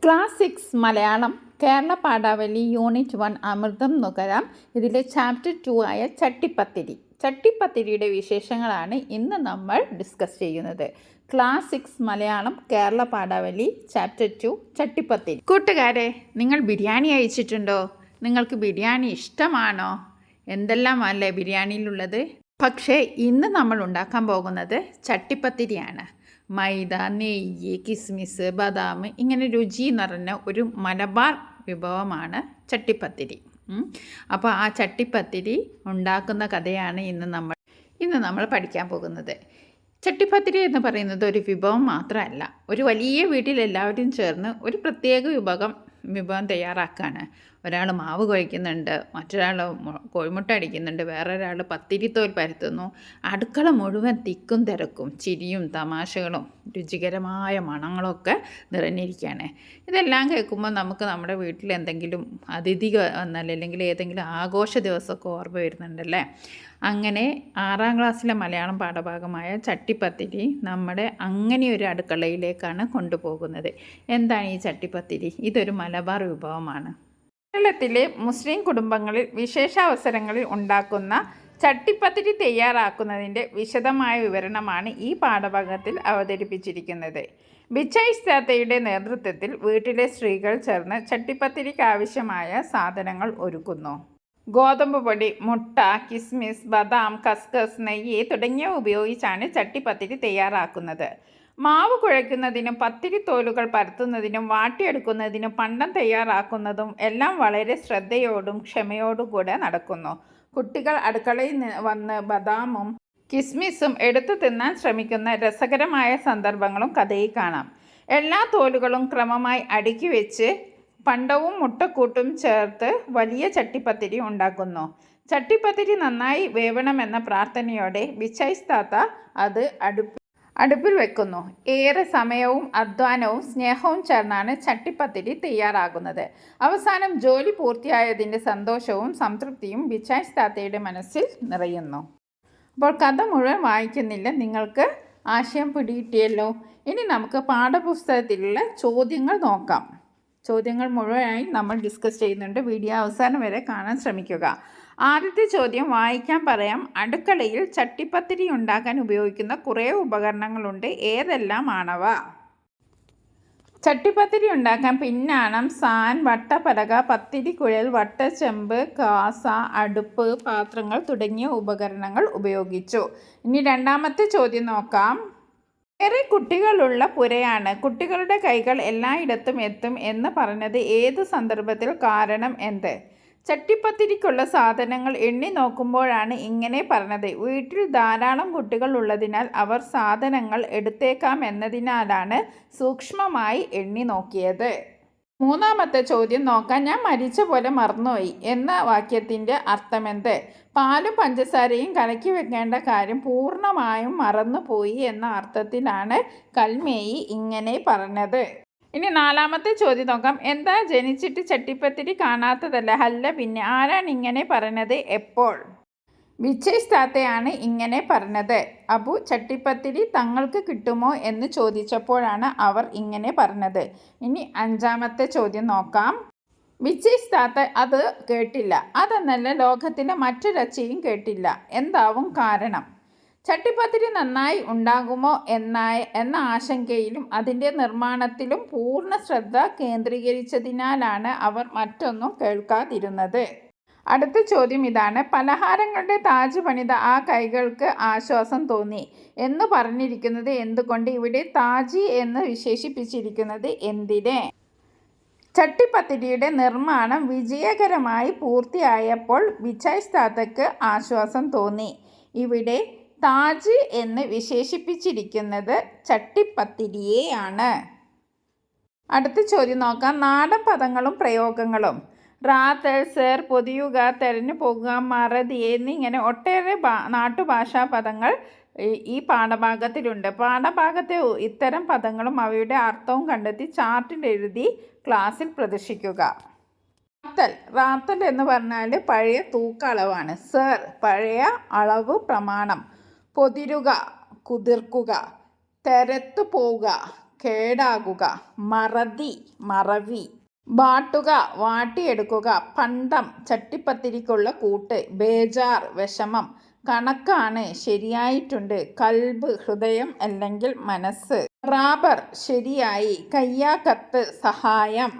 Class 6 Malayalam Kerala പാഠാവലി unit 1 അമൃതം നുകരാം. ഇതിലെ chapter 2 ആയ ചട്ടിപ്പത്തിരിയുടെ വിശേഷങ്ങളാണ് ഇന്ന് നമ്മൾ ഡിസ്കസ് ചെയ്യുന്നത്. Class 6 Malayalam Kerala Padavali chapter 2 Chattipathiri. കൂട്ടുകാരെ, നിങ്ങൾ ബിരിയാണി കഴിച്ചിട്ടുണ്ടോ? നിങ്ങൾക്ക് ബിരിയാണി ഇഷ്ടമാണോ? എന്തെല്ലാം അല്ലേ ബിരിയാണിയിലുള്ളത്? പക്ഷേ ഇന്ന് നമ്മൾ ഉണ്ടാക്കാൻ പോകുന്നത് ചട്ടിപ്പത്തിരിയാണ്. മൈദ, നെയ്യ്, കിസ്മിസ്, ബദാം ഇങ്ങനെ രുചി നിറഞ്ഞ ഒരു മലബാർ വിഭവമാണ് ചട്ടിപ്പത്തിരി. അപ്പോൾ ആ ചട്ടിപ്പത്തിരി ഉണ്ടാക്കുന്ന കഥയാണ് ഇന്ന് നമ്മൾ പഠിക്കാൻ പോകുന്നത്. ചട്ടിപ്പത്തിരി എന്ന് പറയുന്നത് ഒരു വിഭവം മാത്രമല്ല, ഒരു വലിയ വീട്ടിൽ എല്ലാവരും ചേർന്ന് ഒരു പ്രത്യേക വിഭവം തയ്യാറാക്കുകയാണ്. ഒരാൾ മാവ് കുഴയ്ക്കുന്നുണ്ട്, മറ്റൊരാൾ കോഴിമുട്ട അടിക്കുന്നുണ്ട്, വേറൊരാൾ പത്തിരിത്തോൽ പരത്തുന്നു. അടുക്കള മുഴുവൻ തിക്കും തിരക്കും, ചിരിയും തമാശകളും രുചികരമായ മണങ്ങളൊക്കെ നിറഞ്ഞിരിക്കുകയാണ്. ഇതെല്ലാം കേൾക്കുമ്പോൾ നമുക്ക് നമ്മുടെ വീട്ടിൽ എന്തെങ്കിലും അതിഥി വന്നാൽ അല്ലെങ്കിൽ ഏതെങ്കിലും ആഘോഷ ദിവസമൊക്കെ ഓർമ്മ വരുന്നുണ്ടല്ലേ. അങ്ങനെ 6ാം ക്ലാസ്സിലെ മലയാളം പാഠഭാഗമായ ചട്ടിപ്പത്തിരി നമ്മുടെ അങ്ങനെ ഒരു അടുക്കളയിലേക്കാണ് കൊണ്ടുപോകുന്നത്. എന്താണ് ഈ ചട്ടിപ്പത്തിരി? ഇതൊരു മലബാർ വിഭവമാണ്. കേരളത്തിലെ മുസ്ലിം കുടുംബങ്ങളിൽ വിശേഷാവസരങ്ങളിൽ ഉണ്ടാക്കുന്ന ചട്ടിപ്പത്തിരി തയ്യാറാക്കുന്നതിൻ്റെ വിശദമായ വിവരണമാണ് ഈ പാഠഭാഗത്തിൽ അവതരിപ്പിച്ചിരിക്കുന്നത്. ബിച്ചൈസ് താത്തയുടെ നേതൃത്വത്തിൽ വീട്ടിലെ സ്ത്രീകൾ ചേർന്ന് ചട്ടിപ്പത്തിരിക്ക് ആവശ്യമായ സാധനങ്ങൾ ഒരുക്കുന്നു. ഗോതമ്പ് പൊടി, മുട്ട, കിസ്മിസ്, ബദാം, കസ്കസ്, നെയ്യ് തുടങ്ങിയവ ഉപയോഗിച്ചാണ് ചട്ടിപ്പത്തിരി തയ്യാറാക്കുന്നത്. മാവ് കുഴയ്ക്കുന്നതിനും പത്തിരിത്തോലുകൾ പരത്തുന്നതിനും വാട്ടിയെടുക്കുന്നതിനും പണ്ടം തയ്യാറാക്കുന്നതും എല്ലാം വളരെ ശ്രദ്ധയോടും ക്ഷമയോടും കൂടെ നടക്കുന്നു. കുട്ടികൾ അടുക്കളയിൽ വന്ന് ബദാമും കിസ്മിസും എടുത്തു തിന്നാൻ ശ്രമിക്കുന്ന രസകരമായ സന്ദർഭങ്ങളും കഥയിൽ കാണാം. എല്ലാ തോലുകളും ക്രമമായി അടുക്കി വെച്ച് പണ്ടവും മുട്ടക്കൂട്ടും ചേർത്ത് വലിയ ചട്ടിപ്പത്തിരി ഉണ്ടാക്കുന്നു. ചട്ടിപ്പത്തിരി നന്നായി വേവണമെന്ന പ്രാർത്ഥനയോടെ ബിച്ചൈസ് താത്ത അത് അടുപ്പിൽ വെക്കുന്നു. ഏറെ സമയവും അധ്വാനവും സ്നേഹവും ചേർന്നാണ് ചട്ടിപ്പത്തിരി തയ്യാറാകുന്നത്. അവസാനം ജോലി പൂർത്തിയായതിൻ്റെ സന്തോഷവും സംതൃപ്തിയും ബിച്ചൈസ് താത്തയുടെ മനസ്സിൽ നിറയുന്നു. അപ്പോൾ കഥ മുഴുവൻ വായിക്കുന്നില്ല, നിങ്ങൾക്ക് ആശയം പിടികിട്ടിയല്ലോ. ഇനി നമുക്ക് പാഠപുസ്തകത്തിലുള്ള ചോദ്യങ്ങൾ നോക്കാം. ചോദ്യങ്ങൾ മുഴുവനായി നമ്മൾ ഡിസ്കസ് ചെയ്യുന്നുണ്ട്. വീഡിയോ അവസാനം വരെ കാണാൻ ശ്രമിക്കുക. ആദ്യത്തെ ചോദ്യം വായിക്കാൻ പറയാം. അടുക്കളയിൽ ചട്ടിപ്പത്തിരി ഉണ്ടാക്കാൻ ഉപയോഗിക്കുന്ന കുറേ ഉപകരണങ്ങളുണ്ട്. ഏതെല്ലാമാണവ? ചട്ടിപ്പത്തിരി ഉണ്ടാക്കാൻ പിന്നാണം, സാൻ, വട്ടപ്പലക, പത്തിരി കുഴൽ, വട്ടച്ചെമ്പ്, കാസ, അടുപ്പ്, പാത്രങ്ങൾ തുടങ്ങിയ ഉപകരണങ്ങൾ ഉപയോഗിച്ചു. ഇനി രണ്ടാമത്തെ ചോദ്യം നോക്കാം. ഏറെ കുട്ടികളുള്ള പുരയാണ്. കുട്ടികളുടെ കൈകൾ എല്ലായിടത്തും എത്തും എന്ന് പറഞ്ഞത് ഏത് സന്ദർഭത്തിൽ? കാരണം എന്ത്? ചട്ടിപ്പത്തിരിക്കുള്ള സാധനങ്ങൾ എണ്ണി നോക്കുമ്പോഴാണ് ഇങ്ങനെ പറഞ്ഞത്. വീട്ടിൽ ധാരാളം കുട്ടികൾ ഉള്ളതിനാൽ അവർ സാധനങ്ങൾ എടുത്തേക്കാം എന്നതിനാലാണ് സൂക്ഷ്മമായി എണ്ണി നോക്കിയത്. മൂന്നാമത്തെ ചോദ്യം നോക്കാം. ഞാൻ മരിച്ച പോലെ മറന്നുപോയി എന്ന വാക്യത്തിൻ്റെ അർത്ഥമെന്ത്? പാലും പഞ്ചസാരയും കലക്കി വെക്കേണ്ട കാര്യം പൂർണ്ണമായും മറന്നുപോയി എന്ന അർത്ഥത്തിലാണ് കൽമേയി ഇങ്ങനെ പറഞ്ഞത്. ഇനി നാലാമത്തെ ചോദ്യം നോക്കാം. എന്താ ജനിച്ചിട്ട് ചട്ടിപ്പത്തിരി കാണാത്തതല്ല? അല്ല പിന്നെ, ആരാണ് ഇങ്ങനെ പറഞ്ഞത്? എപ്പോൾ? ബിച്ചൈസ് താത്തയാണ് ഇങ്ങനെ പറഞ്ഞത്. അബു ചട്ടിപ്പത്തിരി തങ്ങൾക്ക് കിട്ടുമോ എന്ന് ചോദിച്ചപ്പോഴാണ് അവർ ഇങ്ങനെ പറഞ്ഞത്. ഇനി അഞ്ചാമത്തെ ചോദ്യം നോക്കാം. ബിച്ചൈസ് താത്ത അത് കേട്ടില്ല. അതെന്നല്ല, ലോകത്തിലെ മറ്റൊരച്ചയും കേട്ടില്ല. എന്താവും കാരണം? ചട്ടിപ്പത്തിരി നന്നായി ഉണ്ടാകുമോ എന്ന ആശങ്കയിലും അതിൻ്റെ നിർമ്മാണത്തിലും പൂർണ്ണ ശ്രദ്ധ കേന്ദ്രീകരിച്ചതിനാലാണ് അവർ മറ്റൊന്നും കേൾക്കാതിരുന്നത്. അടുത്ത ചോദ്യം ഇതാണ്. പലഹാരങ്ങളുടെ താജ് പണിത ആ കൈകൾക്ക് ആശ്വാസം തോന്നി എന്ന് പറഞ്ഞിരിക്കുന്നത് എന്തുകൊണ്ട്? ഇവിടെ താജി എന്ന് വിശേഷിപ്പിച്ചിരിക്കുന്നത് എന്തിനെ? ചട്ടിപ്പത്തിരിയുടെ നിർമ്മാണം വിജയകരമായി പൂർത്തിയായപ്പോൾ ബിച്ചൈസ് താത്തക്ക് ആശ്വാസം തോന്നി. ഇവിടെ താജ് എന്ന് വിശേഷിപ്പിച്ചിരിക്കുന്നത് ചട്ടിപ്പത്തിരിയെയാണ്. അടുത്ത ചോദ്യം നോക്കാം. നാടൻ പദങ്ങളും പ്രയോഗങ്ങളും. റാത്തൽ, സേർ, പൊതിയുക, തെരഞ്ഞു പോകുക, മറതി എന്നിങ്ങനെ ഒട്ടേറെ നാട്ടുഭാഷാ പദങ്ങൾ ഈ പാഠഭാഗത്തിലുണ്ട്. പാഠഭാഗത്തെ ഇത്തരം പദങ്ങളും അവയുടെ അർത്ഥവും കണ്ടെത്തി ചാർട്ടിൽ എഴുതി ക്ലാസ്സിൽ പ്രദർശിക്കുക. റാത്തൽ എന്ന് പറഞ്ഞാൽ പഴയ തൂക്കളവാണ്. സേർ പഴയ അളവ് പ്രമാണം. പൊതിരുക കുതിർക്കുക. തെരത്തു പോവുക കേടാകുക, മറതി, മറവി. വാട്ടുക, വാട്ടിയെടുക്കുക. പണ്ടം, ചട്ടിപ്പത്തിരിക്കുള്ള കൂട്ട്. ബേജാർ, വിഷമം. കണക്കാണ്, ശരിയായിട്ടുണ്ട്. കൽബ്, ഹൃദയം അല്ലെങ്കിൽ മനസ്സ്. റാബർ, ശരിയായി. കയ്യാക്കത്ത്, സഹായം.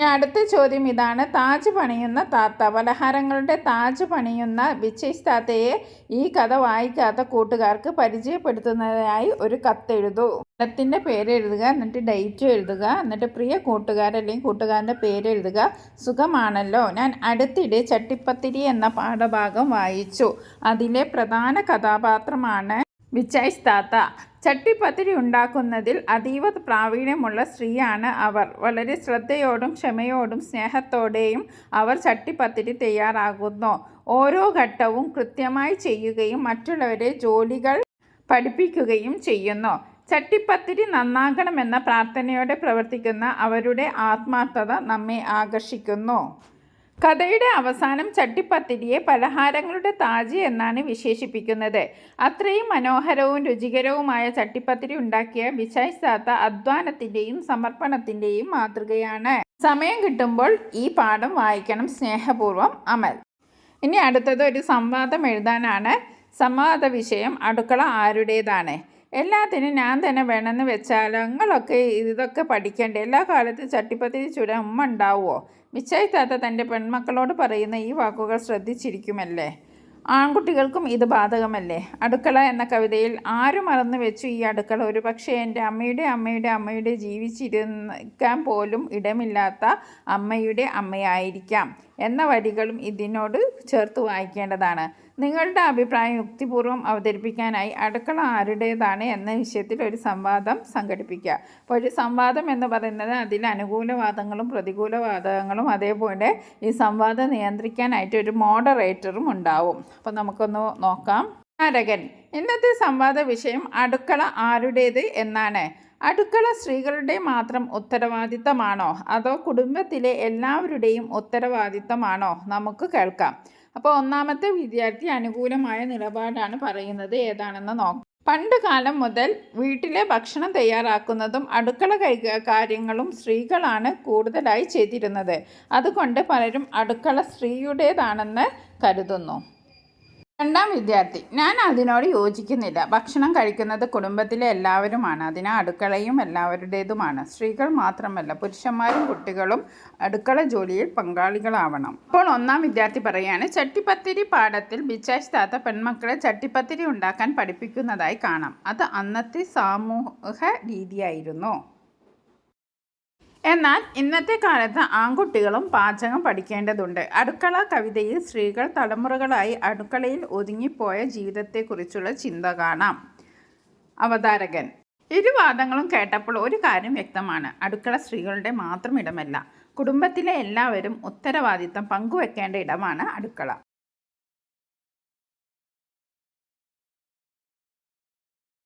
ഇനി അടുത്ത ചോദ്യം ഇതാണ്. താജ് പണിയുന്ന താത്ത. പലഹാരങ്ങളുടെ താജ് പണിയുന്ന ബിച്ചൈസ് താത്തയെ ഈ കഥ വായിക്കാത്ത കൂട്ടുകാർക്ക് പരിചയപ്പെടുത്തുന്നതിനായി ഒരു കത്തെഴുതൂ. സ്ഥലത്തിൻ്റെ പേര് എഴുതുക, എന്നിട്ട് ഡേറ്റ് എഴുതുക, എന്നിട്ട് പ്രിയ കൂട്ടുകാരല്ലെങ്കിൽ കൂട്ടുകാരൻ്റെ പേര് എഴുതുക. സുഖമാണല്ലോ. ഞാൻ അടുത്തിടെ ചട്ടിപ്പത്തിരി എന്ന പാഠഭാഗം വായിച്ചു. അതിലെ പ്രധാന കഥാപാത്രമാണ് ബിച്ചൈസ് താത്ത. ചട്ടിപ്പത്തിരി ഉണ്ടാക്കുന്നതിൽ അതീവ പ്രാവീണ്യമുള്ള സ്ത്രീയാണ് അവർ. വളരെ ശ്രദ്ധയോടും ക്ഷമയോടും സ്നേഹത്തോടെയും അവർ ചട്ടിപ്പത്തിരി തയ്യാറാക്കുന്നു. ഓരോ ഘട്ടവും കൃത്യമായി ചെയ്യുകയും മറ്റുള്ളവരെ ജോലികൾ പഠിപ്പിക്കുകയും ചെയ്യുന്നു. ചട്ടിപ്പത്തിരി നന്നാകണമെന്ന പ്രാർത്ഥനയോടെ പ്രവർത്തിക്കുന്ന അവരുടെ ആത്മാർത്ഥത നമ്മെ ആകർഷിക്കുന്നു. കഥയുടെ അവസാനം ചട്ടിപ്പത്തിരിയെ പലഹാരങ്ങളുടെ താജ് എന്നാണ് വിശേഷിപ്പിക്കുന്നത്. അത്രയും മനോഹരവും രുചികരവുമായ ചട്ടിപ്പത്തിരി ഉണ്ടാക്കിയ ബിച്ചൈസ് താത്ത അധ്വാനത്തിൻ്റെയും സമർപ്പണത്തിൻ്റെയും മാതൃകയാണ്. സമയം കിട്ടുമ്പോൾ ഈ പാഠം വായിക്കണം. സ്നേഹപൂർവ്വം, അമൽ. ഇനി അടുത്തത് ഒരു സംവാദം എഴുതാനാണ്. സംവാദ വിഷയം അടുക്കള ആരുടേതാണ്. എല്ലാത്തിനും ഞാൻ തന്നെ വേണമെന്ന് വെച്ചാൽ നിങ്ങളൊക്കെ ഇതൊക്കെ പഠിക്കണ്ടേ? എല്ലാ കാലത്തും ചട്ടിപ്പത്തിരി ചുടാൻ ഉമ്മ ഉണ്ടാവുമോ? ബിച്ചൈസ് താത്ത തൻ്റെ പെൺമക്കളോട് പറയുന്ന ഈ വാക്കുകൾ ശ്രദ്ധിച്ചിരിക്കുമല്ലേ? ആൺകുട്ടികൾക്കും ഇത് ബാധകമല്ലേ? അടുക്കള എന്ന കവിതയിൽ ആരു മറന്നു വെച്ചു ഈ അടുക്കള? ഒരു പക്ഷേ എൻ്റെ അമ്മയുടെ അമ്മയുടെ അമ്മയുടെ ജീവിച്ചിരിക്കാൻ പോലും ഇടമില്ലാത്ത അമ്മയുടെ അമ്മയായിരിക്കാം എന്ന വരികളും ഇതിനോട് ചേർത്ത് വായിക്കേണ്ടതാണ്. നിങ്ങളുടെ അഭിപ്രായം യുക്തിപൂർവ്വം അവതരിപ്പിക്കാനായി അടുക്കള ആരുടേതാണ് എന്ന വിഷയത്തിൽ ഒരു സംവാദം സംഘടിപ്പിക്കുക. അപ്പോൾ ഒരു സംവാദം എന്ന് പറയുന്നത് അതിൽ അനുകൂലവാദങ്ങളും പ്രതികൂലവാദങ്ങളും അതേപോലെ ഈ സംവാദം നിയന്ത്രിക്കാനായിട്ട് ഒരു മോഡറേറ്ററും ഉണ്ടാവും. അപ്പോൾ നമുക്കൊന്ന് നോക്കാം. നാരകൻ. ഇന്നത്തെ സംവാദ വിഷയം അടുക്കള ആരുടേത് എന്നാണ്. അടുക്കള സ്ത്രീകളുടെ മാത്രം ഉത്തരവാദിത്തമാണോ അതോ കുടുംബത്തിലെ എല്ലാവരുടെയും ഉത്തരവാദിത്തമാണോ? നമുക്ക് കേൾക്കാം. അപ്പോൾ ഒന്നാമത്തെ വിദ്യാർത്ഥി അനുകൂലമായ നിലപാടാണ് പറയുന്നത്. ഏതാണെന്ന് നോക്കാം. പണ്ട് കാലം മുതൽ വീട്ടിലെ ഭക്ഷണം തയ്യാറാക്കുന്നതും അടുക്കള കാര്യങ്ങളും സ്ത്രീകളാണ് കൂടുതലായി ചെയ്തിരുന്നത്. അതുകൊണ്ട് പലരും അടുക്കള സ്ത്രീയുടേതാണെന്ന് കരുതുന്നു. രണ്ടാം വിദ്യാർത്ഥി. ഞാൻ അതിനോട് യോജിക്കുന്നില്ല. ഭക്ഷണം കഴിക്കുന്നത് കുടുംബത്തിലെ എല്ലാവരുമാണ്. അതിനാൽ അടുക്കളയും എല്ലാവരുടേതുമാണ്. സ്ത്രീകൾ മാത്രമല്ല, പുരുഷന്മാരും കുട്ടികളും അടുക്കള ജോലിയിൽ പങ്കാളികളാവണം. അപ്പോൾ ഒന്നാം വിദ്യാർത്ഥി പറയാണ്, ചട്ടിപ്പത്തിരി പാഠത്തിൽ ബിച്ചൈസ് താത്ത പെൺമക്കളെ ചട്ടിപ്പത്തിരി ഉണ്ടാക്കാൻ പഠിപ്പിക്കുന്നതായി കാണാം. അത് അന്നത്തെ സാമൂഹ രീതിയായിരുന്നു. എന്നാൽ ഇന്നത്തെ കാലത്ത് ആൺകുട്ടികളും പാചകം പഠിക്കേണ്ടതുണ്ട്. അടുക്കള കവിതയിൽ സ്ത്രീകൾ തലമുറകളായി അടുക്കളയിൽ ഒതുങ്ങിപ്പോയ ജീവിതത്തെക്കുറിച്ചുള്ള ചിന്ത കാണാം. അവതാരകൻ. ഇരുവാദങ്ങളും കേട്ടപ്പോൾ ഒരു കാര്യം വ്യക്തമാണ്. അടുക്കള സ്ത്രീകളുടെ മാത്രം ഇടമല്ല. കുടുംബത്തിലെ എല്ലാവരും ഉത്തരവാദിത്തം പങ്കുവെക്കേണ്ട ഇടമാണ് അടുക്കള.